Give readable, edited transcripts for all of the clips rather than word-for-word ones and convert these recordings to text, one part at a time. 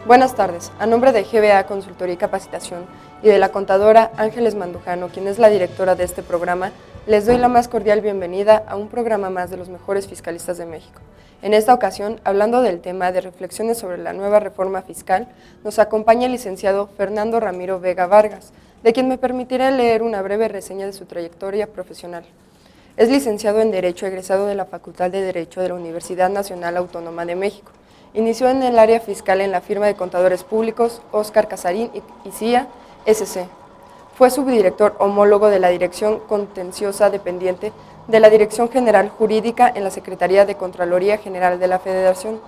Buenas tardes. A nombre de GBA Consultoría y Capacitación y de la contadora Ángeles Mandujano, quien es la directora de este programa, les doy la más cordial bienvenida a un programa más de los mejores fiscalistas de México. En esta ocasión, hablando del tema de reflexiones sobre la nueva reforma fiscal, nos acompaña el licenciado Fernando Ramiro Vega Vargas, de quien me permitiré leer una breve reseña de su trayectoria profesional. Es licenciado en Derecho, egresado de la Facultad de Derecho de la Universidad Nacional Autónoma de México. Inició en el área fiscal en la firma de contadores públicos Óscar Casarín y CIA SC. Fue subdirector homólogo de la Dirección Contenciosa dependiente de la Dirección General Jurídica en la Secretaría de Contraloría General de la Federación.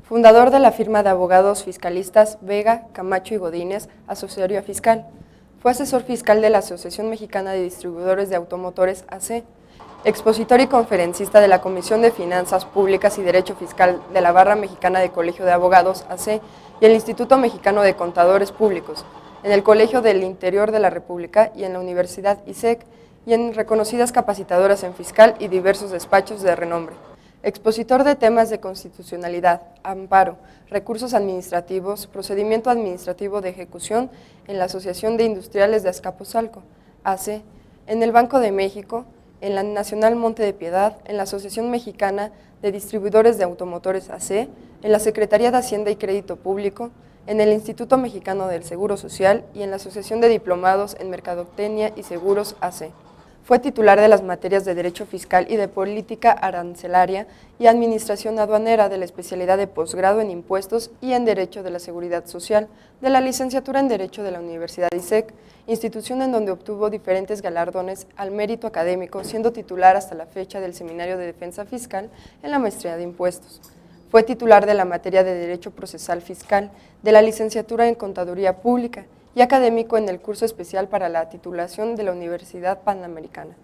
Fundador de la firma de abogados fiscalistas Vega, Camacho y Godínez, Asesoría Fiscal. Fue asesor fiscal de la Asociación Mexicana de Distribuidores de Automotores AC. Expositor y conferencista de la Comisión de Finanzas Públicas y Derecho Fiscal de la Barra Mexicana de Colegio de Abogados AC y el Instituto Mexicano de Contadores Públicos, en el Colegio del Interior de la República y en la Universidad ISEC, y en reconocidas capacitadoras en fiscal y diversos despachos de renombre. Expositor de temas de constitucionalidad, amparo, recursos administrativos, procedimiento administrativo de ejecución en la Asociación de Industriales de Azcapotzalco, AC, en el Banco de México, en la Nacional Monte de Piedad, en la Asociación Mexicana de Distribuidores de Automotores AC, en la Secretaría de Hacienda y Crédito Público, en el Instituto Mexicano del Seguro Social y en la Asociación de Diplomados en Mercadotecnia y Seguros AC. Fue titular de las materias de Derecho Fiscal y de Política Arancelaria y Administración Aduanera de la especialidad de posgrado en Impuestos y en Derecho de la Seguridad Social, de la licenciatura en Derecho de la Universidad ISEC, institución en donde obtuvo diferentes galardones al mérito académico, siendo titular hasta la fecha del Seminario de Defensa Fiscal en la Maestría de Impuestos. Fue titular de la materia de Derecho Procesal Fiscal, de la licenciatura en Contaduría Pública, y académico en el curso especial para la titulación de la Universidad Panamericana.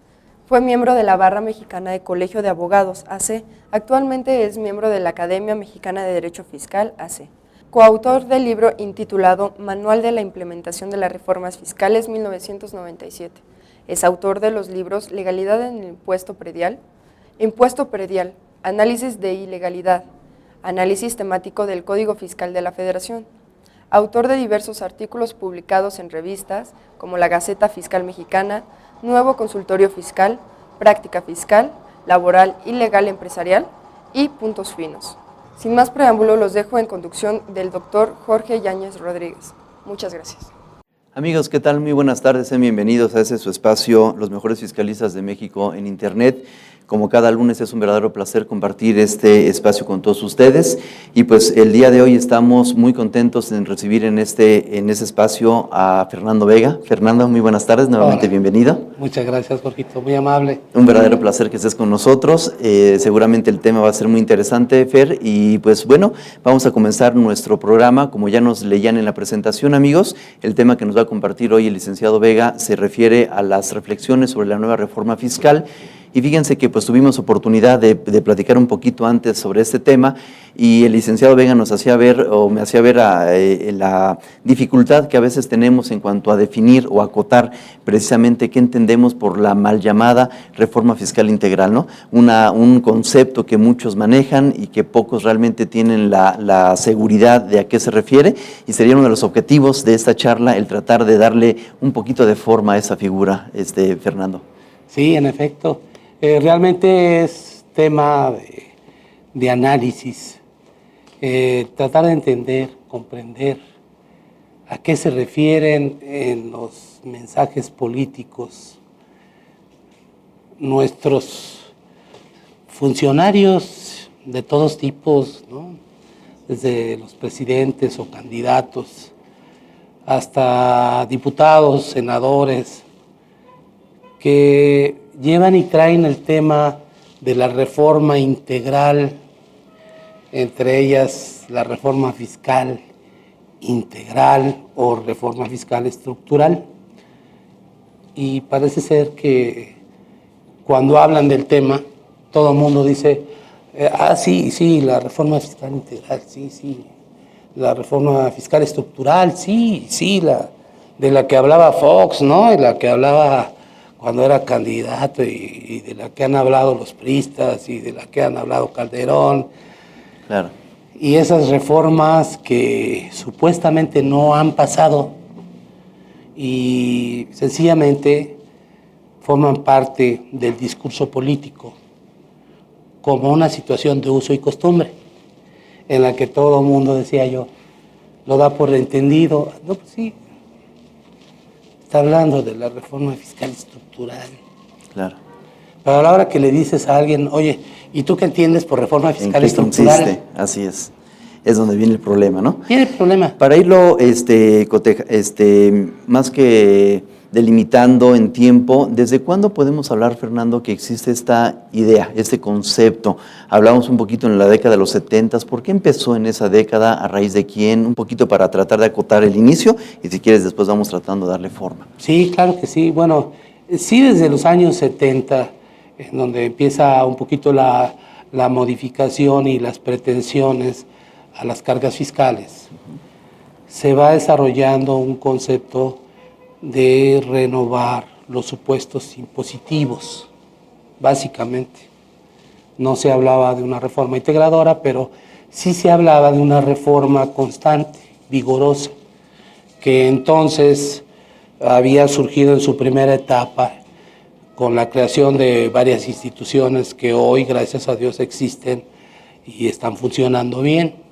Fue miembro de la Barra Mexicana de Colegio de Abogados, AC. Actualmente es miembro de la Academia Mexicana de Derecho Fiscal, AC. Coautor del libro intitulado Manual de la Implementación de las Reformas Fiscales 1997. Es autor de los libros Legalidad en el Impuesto Predial, Análisis de Ilegalidad, Análisis temático del Código Fiscal de la Federación. Autor de diversos artículos publicados en revistas como la Gaceta Fiscal Mexicana, Nuevo Consultorio Fiscal, Práctica Fiscal, Laboral y Legal Empresarial y Puntos Finos. Sin más preámbulo, los dejo en conducción del doctor Jorge Yáñez Rodríguez. Muchas gracias. Amigos, ¿qué tal? Muy buenas tardes, sean bienvenidos a su espacio, Los Mejores Fiscalistas de México en Internet. Como cada lunes es un verdadero placer compartir este espacio con todos ustedes y pues el día de hoy estamos muy contentos en recibir en ese espacio a Fernando Vega. Fernando, muy buenas tardes, nuevamente bienvenido. Muchas gracias, Jorgito, muy amable. Un verdadero placer que estés con nosotros, seguramente el tema va a ser muy interesante, Fer, y pues bueno, vamos a comenzar nuestro programa. Como ya nos leían en la presentación, amigos, el tema que nos va a compartir hoy el licenciado Vega se refiere a las reflexiones sobre la nueva reforma fiscal. Y fíjense que pues tuvimos oportunidad de platicar un poquito antes sobre este tema y el licenciado Vega nos hacía ver o me hacía ver la dificultad que a veces tenemos en cuanto a definir o acotar precisamente qué entendemos por la mal llamada reforma fiscal integral, ¿no? Un concepto que muchos manejan y que pocos realmente tienen la seguridad de a qué se refiere, y sería uno de los objetivos de esta charla el tratar de darle un poquito de forma a esa figura, Fernando. Sí, en efecto. Realmente es tema de análisis, tratar de entender, comprender a qué se refieren en los mensajes políticos nuestros funcionarios de todos tipos, ¿no? Desde los presidentes o candidatos hasta diputados, senadores, que llevan y traen el tema de la reforma integral, entre ellas la reforma fiscal integral o reforma fiscal estructural. Y parece ser que cuando hablan del tema, todo el mundo dice, sí, la reforma fiscal integral, sí, la reforma fiscal estructural, sí, de la que hablaba Fox, ¿no? De la que hablaba cuando era candidato y de la que han hablado los priistas y de la que han hablado Calderón. Claro. y esas reformas que supuestamente no han pasado y sencillamente forman parte del discurso político como una situación de uso y costumbre, en la que todo el mundo, decía yo, lo da por entendido. No, pues sí, está hablando de la reforma fiscal estructural. Claro. Pero a la hora que le dices a alguien, oye, ¿y tú qué entiendes por reforma fiscal estructural? Consiste? Así es. Es donde viene el problema, ¿no? Viene el problema. Para irlo más que delimitando en tiempo, ¿desde cuándo podemos hablar, Fernando, que existe esta idea, este concepto? Hablamos un poquito en la década de los 70, ¿por qué empezó en esa década? ¿A raíz de quién? Un poquito para tratar de acotar el inicio y si quieres después vamos tratando de darle forma. Sí, claro que sí. Bueno, sí desde los años 70, en donde empieza un poquito la modificación y las pretensiones a las cargas fiscales, se va desarrollando un concepto de renovar los supuestos impositivos, básicamente. No se hablaba de una reforma integradora, pero sí se hablaba de una reforma constante, vigorosa, que entonces había surgido en su primera etapa con la creación de varias instituciones que hoy, gracias a Dios, existen y están funcionando bien.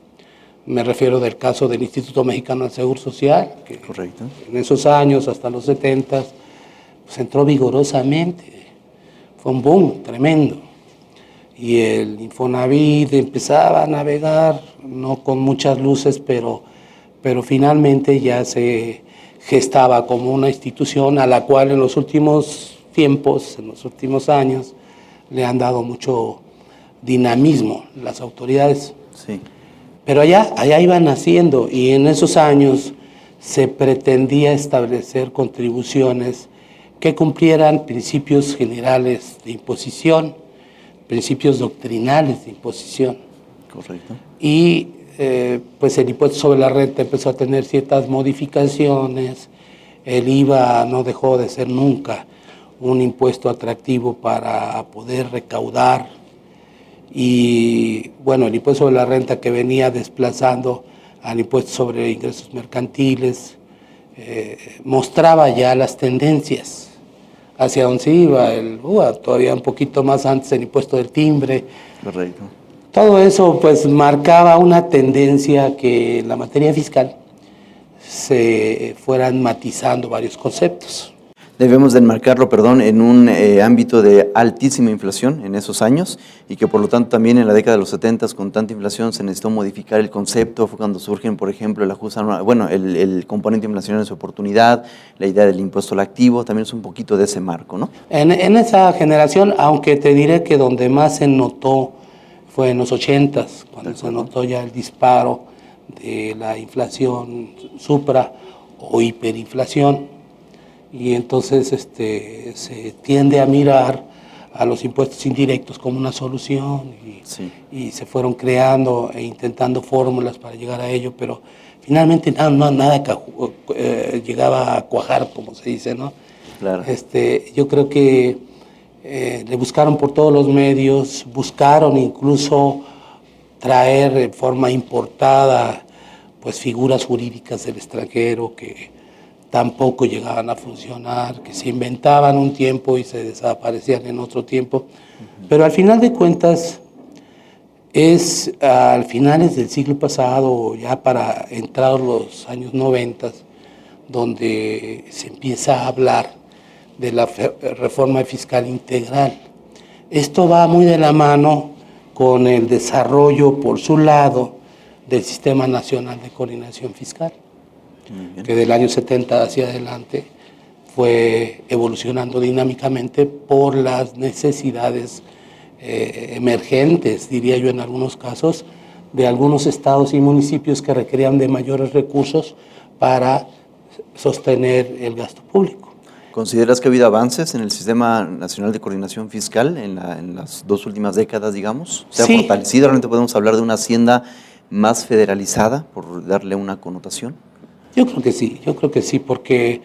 Me refiero del caso del Instituto Mexicano del Seguro Social, que correcto, en esos años, hasta los 70, pues entró vigorosamente. Fue un boom tremendo. Y el Infonavit empezaba a navegar, no con muchas luces, pero finalmente ya se gestaba como una institución a la cual en los últimos tiempos, en los últimos años, le han dado mucho dinamismo las autoridades. Sí. Pero allá iban naciendo y en esos años se pretendía establecer contribuciones que cumplieran principios generales de imposición, principios doctrinales de imposición. Correcto. Y pues el impuesto sobre la renta empezó a tener ciertas modificaciones, el IVA no dejó de ser nunca un impuesto atractivo para poder recaudar. Y bueno, el impuesto sobre la renta que venía desplazando al impuesto sobre ingresos mercantiles mostraba ya las tendencias hacia donde se iba, todavía un poquito más antes el impuesto del timbre. Correcto. Todo eso pues marcaba una tendencia que en la materia fiscal se fueran matizando varios conceptos. Debemos de enmarcarlo, en un ámbito de altísima inflación en esos años y que por lo tanto también en la década de los 70 con tanta inflación se necesitó modificar el concepto. Fue cuando surgen, por ejemplo, el ajuste anual, el componente inflacionario de su oportunidad, la idea del impuesto al activo, también es un poquito de ese marco, ¿no? En esa generación, aunque te diré que donde más se notó fue en los 80s, cuando se notó ya el disparo de la inflación supra o hiperinflación. Y entonces se tiende a mirar a los impuestos indirectos como una solución y se fueron creando e intentando fórmulas para llegar a ello, pero finalmente nada llegaba a cuajar, como se dice, ¿no? Claro. Yo creo que le buscaron por todos los medios, buscaron incluso traer de forma importada pues figuras jurídicas del extranjero que tampoco llegaban a funcionar, que se inventaban un tiempo y se desaparecían en otro tiempo. Pero al final de cuentas, es al finales del siglo pasado, ya para entrar los años 90, donde se empieza a hablar de la reforma fiscal integral. Esto va muy de la mano con el desarrollo, por su lado, del Sistema Nacional de Coordinación Fiscal, que del año 70 hacia adelante fue evolucionando dinámicamente por las necesidades emergentes, diría yo en algunos casos, de algunos estados y municipios que requerían de mayores recursos para sostener el gasto público. ¿Consideras que ha habido avances en el Sistema Nacional de Coordinación Fiscal en las 2 últimas décadas, digamos? ¿Se ha fortalecido? ¿Realmente podemos hablar de una hacienda más federalizada, por darle una connotación? Yo creo que sí, porque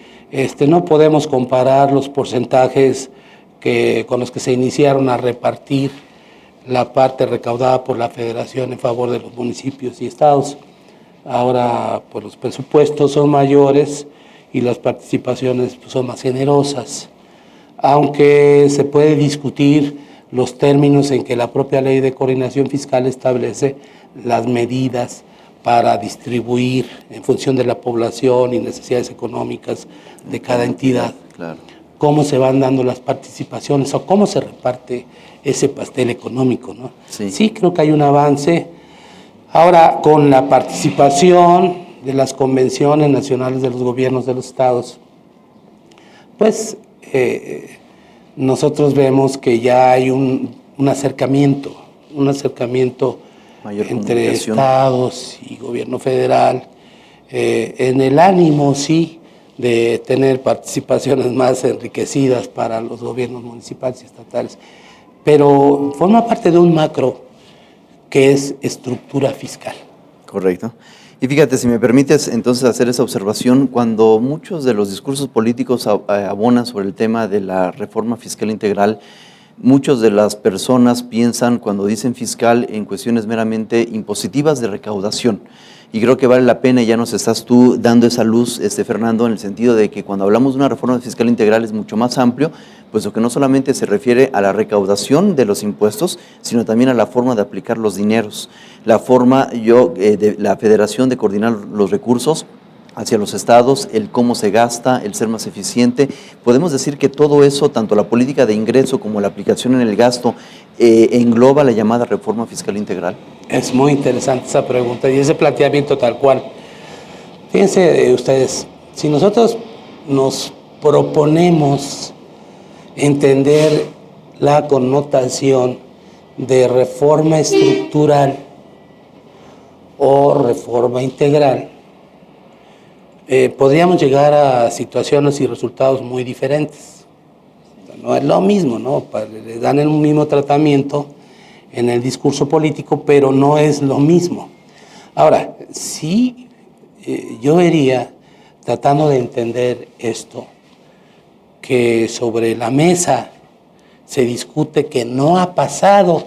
no podemos comparar los porcentajes con los que se iniciaron a repartir la parte recaudada por la Federación en favor de los municipios y estados. Ahora pues los presupuestos son mayores y las participaciones pues, son más generosas, aunque se puede discutir los términos en que la propia Ley de Coordinación Fiscal establece las medidas para distribuir en función de la población y necesidades económicas de cada entidad. Claro. Cómo se van dando las participaciones o cómo se reparte ese pastel económico, ¿no? Sí, creo que hay un avance. Ahora, con la participación de las convenciones nacionales de los gobiernos de los estados, pues nosotros vemos que ya hay un acercamiento Mayor entre estados y gobierno federal, en el ánimo, sí, de tener participaciones más enriquecidas para los gobiernos municipales y estatales, pero forma parte de un macro que es estructura fiscal. Correcto. Y fíjate, si me permites entonces hacer esa observación, cuando muchos de los discursos políticos abonan sobre el tema de la reforma fiscal integral, muchas de las personas piensan cuando dicen fiscal en cuestiones meramente impositivas de recaudación. Y creo que vale la pena, y ya nos estás tú dando esa luz, Fernando, en el sentido de que cuando hablamos de una reforma fiscal integral es mucho más amplio, puesto que no solamente se refiere a la recaudación de los impuestos, sino también a la forma de aplicar los dineros, la forma de la federación de coordinar los recursos hacia los estados, el cómo se gasta, el ser más eficiente. Podemos decir que todo eso, tanto la política de ingreso como la aplicación en el gasto, engloba la llamada reforma fiscal integral. Es muy interesante esa pregunta y ese planteamiento tal cual. Fíjense ustedes, si nosotros nos proponemos entender la connotación de reforma estructural o reforma integral, podríamos llegar a situaciones y resultados muy diferentes. No es lo mismo, ¿no? Le dan el mismo tratamiento en el discurso político, pero no es lo mismo. Ahora, sí, yo vería, tratando de entender esto, que sobre la mesa se discute que no ha pasado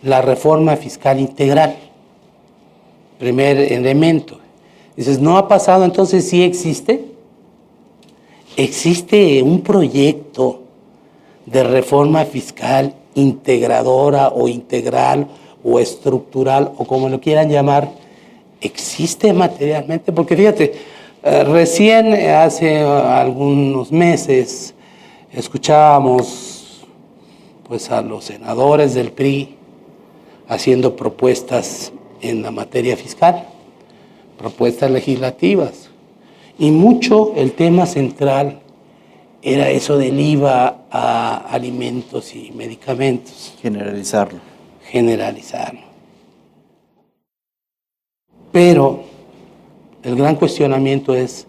la reforma fiscal integral. Primer elemento. Dices, no ha pasado, entonces sí existe. Existe un proyecto de reforma fiscal integradora o integral o estructural o como lo quieran llamar, existe materialmente, porque fíjate, recién hace algunos meses escuchábamos pues a los senadores del PRI haciendo propuestas en la materia fiscal, propuestas legislativas, y mucho el tema central era eso del IVA a alimentos y medicamentos. Generalizarlo. Pero el gran cuestionamiento es,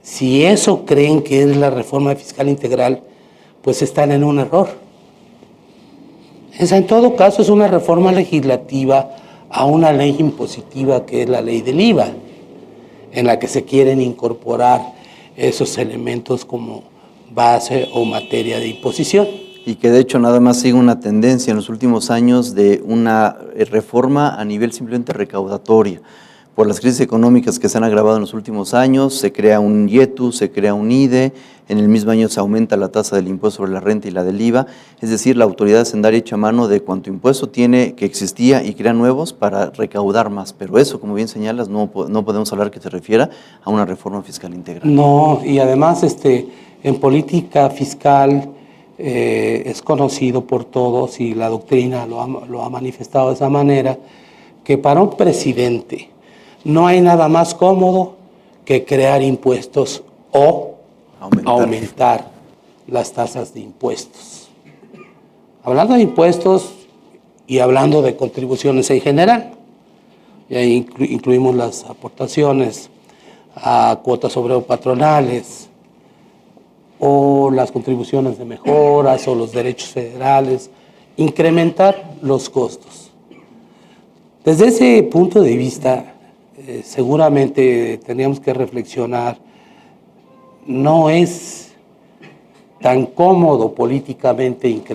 si eso creen que es la reforma fiscal integral, pues están en un error. En todo caso es una reforma legislativa a una ley impositiva que es la ley del IVA, en la que se quieren incorporar esos elementos como base o materia de imposición. Y que de hecho nada más sigue una tendencia en los últimos años de una reforma a nivel simplemente recaudatoria. Por las crisis económicas que se han agravado en los últimos años, se crea un IETU, se crea un IDE, en el mismo año se aumenta la tasa del impuesto sobre la renta y la del IVA, es decir, la autoridad hacendaria echa mano de cuánto impuesto tiene que existía y crea nuevos para recaudar más, pero eso, como bien señalas, no podemos hablar que se refiera a una reforma fiscal integral. No, y además en política fiscal es conocido por todos y la doctrina lo ha manifestado de esa manera, que para un presidente no hay nada más cómodo que crear impuestos o aumentar las tasas de impuestos. Hablando de impuestos y hablando de contribuciones en general, y ahí incluimos las aportaciones a cuotas obrero-patronales o las contribuciones de mejoras o los derechos federales, incrementar los costos. Desde ese punto de vista, seguramente tendríamos que reflexionar, no es tan cómodo políticamente incrementar